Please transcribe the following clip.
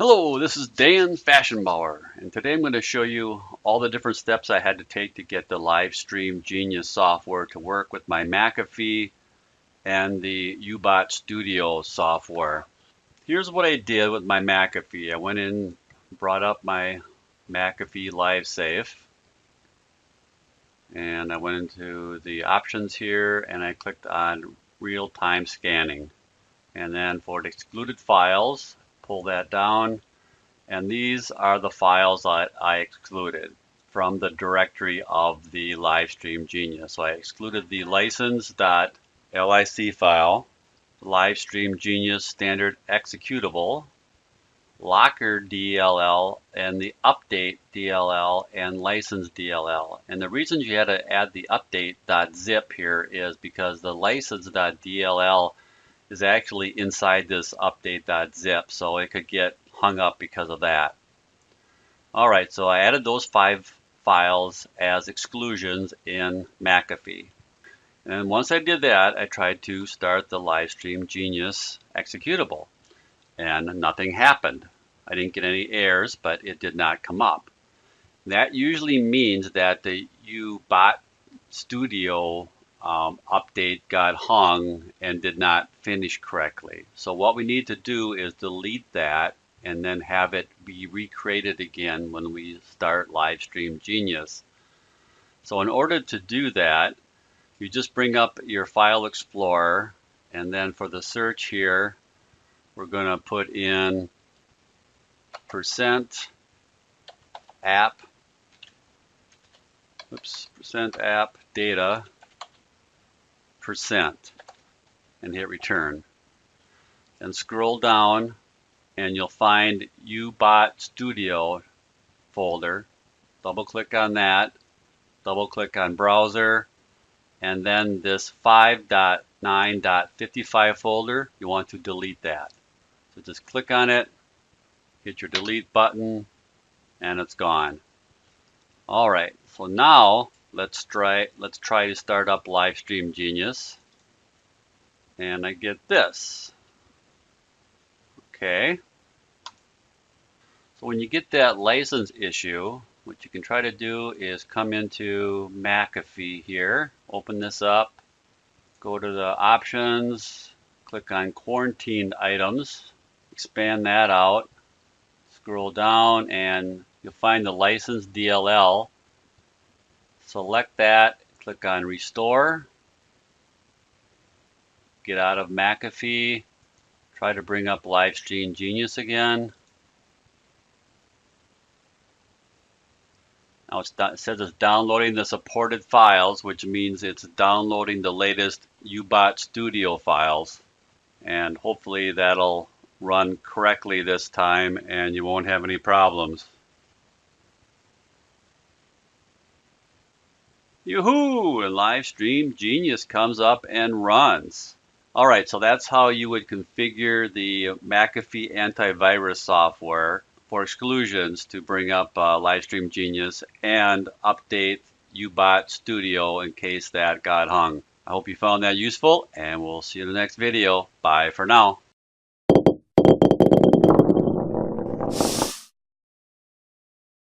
Hello, this is Dan Faschingbauer, and today I'm going to show you all the different steps I had to take to get the Livestream Genius software to work with my McAfee and the UBot Studio software. Here's what I did with my McAfee. I went in, brought up my McAfee Live Safe, and I went into the options here and I clicked on real-time scanning. And then for the excluded files, pull that down, and these are the files that I excluded from the directory of the Livestream Genius. So I excluded the license.lic file, Livestream Genius standard executable, locker DLL, and the update DLL and license DLL. And the reason you had to add the update.zip here is because the license.dll is actually inside this update.zip, so it could get hung up because of that. Alright, so I added those 5 files as exclusions in McAfee. And once I did that, I tried to start the Livestream Genius executable, and nothing happened. I didn't get any errors, but it did not come up. That usually means that the UBot Studio update got hung and did not finish correctly. So what we need to do is delete that and then have it be recreated again when we start Livestream Genius. So in order to do that, you just bring up your File Explorer, and then for the search here, we're going to put in %app data % and hit return. And scroll down and you'll find UBot Studio folder. Double click on that, double click on browser, and then this 5.9.55 folder, you want to delete that. So just click on it, hit your delete button, and it's gone. Alright, so now let's try to start up Livestream Genius, and I get this. Okay, so when you get that license issue, what you can try to do is come into McAfee here, open this up, go to the options, click on quarantined items, expand that out, scroll down, and you'll find the license DLL. Select that, click on Restore, get out of McAfee, try to bring up Livestream Genius again. Now it says it's downloading the supported files, which means it's downloading the latest UBot Studio files. And hopefully that'll run correctly this time and you won't have any problems. Yoo-hoo! And Livestream Genius comes up and runs. Alright, so that's how you would configure the McAfee antivirus software for exclusions to bring up Livestream Genius and update UBot Studio in case that got hung. I hope you found that useful, and we'll see you in the next video. Bye for now.